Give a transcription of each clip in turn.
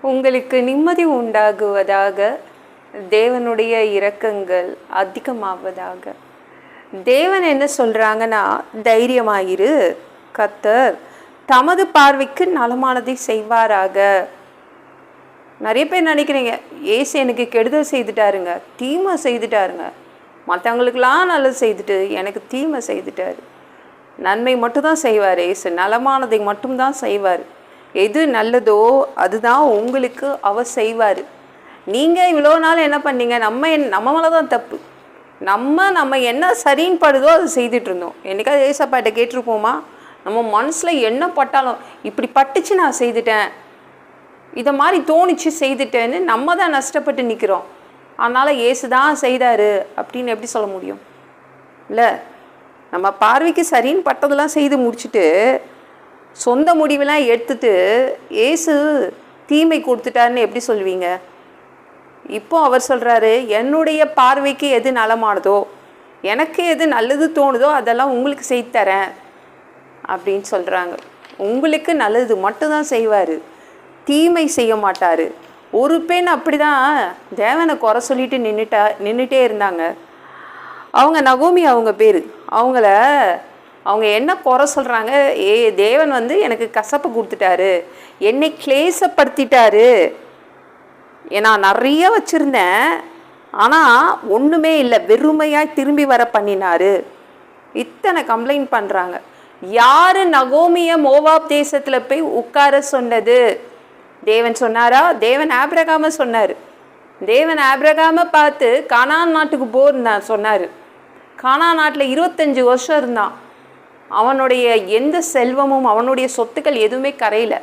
உங்களுக்கு நிம்மதி உண்டாகுவதாக, தேவனுடைய இரக்கங்கள் அதிகமாவதாக. தேவன் என்ன சொல்கிறாங்கன்னா, தைரியமாயிரு, கர்த்தர் தமது பார்வைக்கு நலமானதை செய்வாராக. நிறைய பேர் நினைக்கிறீங்க, ஏசு எனக்கு கெடுதல் செய்துட்டாருங்க, தீமை செய்துட்டாருங்க, மற்றவங்களுக்கெல்லாம் நல்லது செய்துட்டு எனக்கு தீமை செய்துட்டாரு. நன்மை மட்டும்தான் செய்வார் ஏசு, நலமானதை மட்டும்தான் செய்வார். எது நல்லதோ அதுதான் உங்களுக்கு அவர் செய்வார். நீங்கள் இவ்வளோ நாள் என்ன பண்ணீங்க, நம்ம மேலே தான் தப்பு, நம்ம என்ன சரின்னு படுதோ அது செய்துட்டு இருந்தோம். என்னைக்காவது ஏசப்பாட்ட கேட்டிருப்போமா? நம்ம மனசில் என்ன பட்டாலும் இப்படி பட்டுச்சு நான் செய்துட்டேன், இதை மாதிரி தோணிச்சு செய்துட்டேன்னு நம்ம தான் நஷ்டப்பட்டு நிற்கிறோம். அதனால் ஏசு தான் செய்தார் அப்படின்னு எப்படி சொல்ல முடியும்? இல்லை, நம்ம பார்வைக்கு சரின்னு பட்டதெல்லாம் செய்து முடிச்சுட்டு சொந்த முடிவெல்லாம் எடுத்துட்டு ஏசு தீமை கொடுத்துட்டாருன்னு எப்படி சொல்லுவீங்க? இப்போ அவர் சொல்கிறாரு, என்னுடைய பார்வைக்கு எது நலமானதோ, எனக்கு எது நல்லது தோணுதோ அதெல்லாம் உங்களுக்கு செய்து தரேன் அப்படின்னு சொல்கிறாங்க. உங்களுக்கு நல்லது மட்டும்தான் செய்வார், தீமை செய்ய மாட்டார். ஒரு பெண் அப்படி தான் தேவனை குறை சொல்லிட்டு நின்றுட்டே இருந்தாங்க. அவங்க நகோமி அவங்க பேர். அவங்க என்ன குறை சொல்கிறாங்க, தேவன் வந்து எனக்கு கசப்பு கொடுத்துட்டாரு, என்னை கிளேசப்படுத்திட்டாரு, நான் நிறைய வச்சுருந்தேன் ஆனால் ஒன்றுமே இல்லை, வெறுமையாக திரும்பி வர பண்ணினாரு. இத்தனை கம்ப்ளைண்ட் பண்ணுறாங்க. யார் நகோமியை மோவாப் தேசத்தில் போய் உட்கார சொன்னது? தேவன் சொன்னாரா? தேவன் ஆபிரகாமை சொன்னார். தேவன் ஆபிரகாமை பார்த்து கானான் நாட்டுக்கு போயிருந்தான் சொன்னார். கானான் நாட்டில் 25 வருஷம் இருந்தான். அவனுடைய எந்த செல்வமும் அவனுடைய சொத்துக்கள் எதுவுமே கரையில.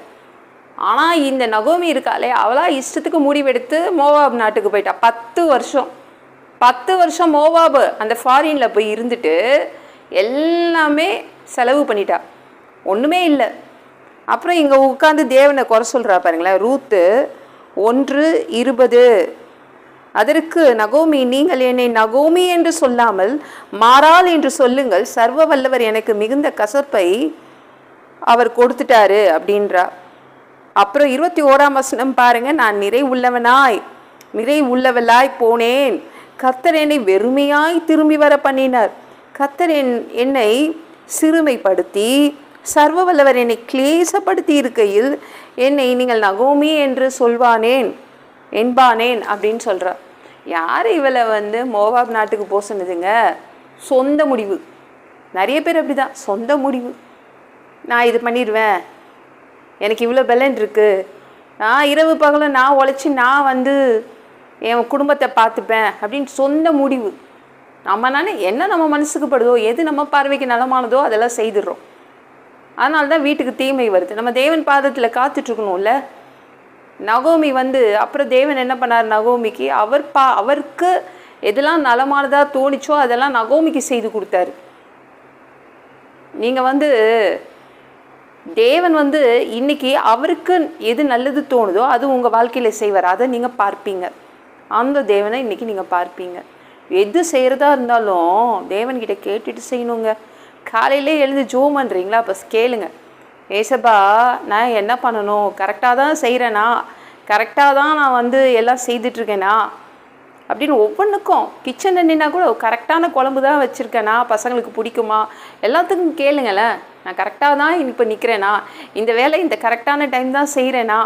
ஆனால் இந்த நகோமி இருக்காளே, அவளாக இஷ்டத்துக்கு முடிவெடுத்து மோவாப் நாட்டுக்கு போயிட்டா. 10 வருஷம் மோவாபு அந்த ஃபாரினில் போய் இருந்துட்டு எல்லாமே செலவு பண்ணிட்டா, ஒன்றுமே இல்லை. அப்புறம் இங்கே உட்காந்து தேவனை குறை சொல்கிறா பாருங்களேன். ரூத்து 1:20. அதற்கு நகோமி, நீங்கள் என்னை நகோமி என்று சொல்லாமல் மாறாள் என்று சொல்லுங்கள், சர்வ வல்லவர் எனக்கு மிகுந்த கசப்பை அவர் கொடுத்துட்டாரு அப்படின்றா. அப்புறம் 21ஆம் வசனம் பாருங்க. நான் நிறை உள்ளவளாய் போனேன், கர்த்தர் என்னை வெறுமையாய் திரும்பி வர பண்ணினார். கர்த்தர் என்னை சிறுமைப்படுத்தி சர்வ வல்லவர் என்னை கிளேசப்படுத்தி இருக்கையில் என்னை நீங்கள் நகோமி என்று என்பானேன் அப்படின்னு சொல்கிறார். யார் இவளை வந்து மோவாப் நாட்டுக்கு போக சொன்னதுங்க? சொந்த முடிவு. நிறைய பேர் அப்படி தான், சொந்த முடிவு. நான் இது பண்ணிடுவேன், எனக்கு இவ்வளோ பெலன் இருக்குது, நான் இரவு பகலும் நான் உழைச்சி நான் வந்து என் குடும்பத்தை பார்த்துப்பேன் அப்படின்னு சொந்த முடிவு. நம்ம மனசுக்கு படுதோ, எது நம்ம பார்வைக்கு நலமானதோ அதெல்லாம் செய்துடுறோம். அதனால தான் வீட்டுக்கு தீமை வருது. நம்ம தேவன் பாதத்தில் காத்துட்ருக்கணும்ல. நகோமி வந்து அப்புறம் தேவன் என்ன பண்ணார் நகோமிக்கு? அவருக்கு எதெல்லாம் நலமானதாக தோணிச்சோ அதெல்லாம் நகோமிக்கு செய்து கொடுத்தாரு. நீங்கள் வந்து தேவன் வந்து இன்னைக்கு அவருக்கு எது நல்லது தோணுதோ அது உங்கள் வாழ்க்கையில் செய்வார். அதை நீங்கள் பார்ப்பீங்க. அந்த தேவனை இன்றைக்கி நீங்கள் பார்ப்பீங்க. எது செய்கிறதா இருந்தாலும் தேவன்கிட்ட கேட்டுட்டு செய்யணுங்க. காலையிலே எழுந்து ஜோம் பண்ணுறீங்களா? அப்போ கேளுங்க, ஏசப்பா நான் என்ன பண்ணணும், கரெக்டாக தான் செய்கிறேனா, கரெக்டாக தான் நான் வந்து எல்லாம் செய்துட்ருக்கேனா அப்படின்னு ஒவ்வொன்றுக்கும். கிச்சனில் நின்னா கூட கரெக்டான குழம்பு தான் வச்சுருக்கேனா, பசங்களுக்கு பிடிக்குமா, எல்லாத்துக்கும் கேளுங்களேன். நான் கரெக்டாக தான் இப்போ நிற்கிறேனா, இந்த வேலை இந்த கரெக்டான டைம் தான் செய்கிறேனா,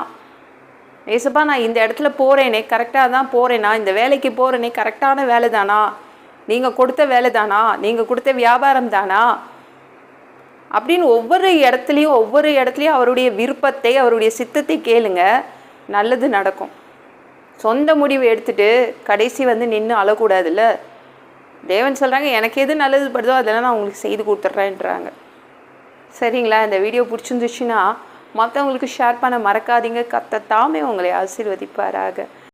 ஏசப்பா நான் இந்த இடத்துல போகிறேனே கரெக்டாக தான் போகிறேனா, இந்த வேலைக்கு போகிறேனே கரெக்டான வேலை தானா, நீங்கள் கொடுத்த வேலை தானா, நீங்கள் கொடுத்த வியாபாரம் தானா அப்படின்னு ஒவ்வொரு இடத்துலையும் அவருடைய விருப்பத்தை அவருடைய சித்தத்தை கேளுங்க, நல்லது நடக்கும். சொந்த முடிவு எடுத்துட்டு கடைசி வந்து நின்று அழக்கூடாதுல்ல. தேவன் சொல்கிறாங்க, எனக்கு எது நல்லது படுதோ அதெல்லாம் நான் உங்களுக்கு செய்து கொடுத்துட்றேன்றாங்க. சரிங்களா? இந்த வீடியோ பிடிச்சிருந்துச்சுன்னா மற்றவங்களுக்கு ஷேர் பண்ண மறக்காதீங்க. கர்த்தர் தாமே உங்களை ஆசீர்வதிப்பாராக.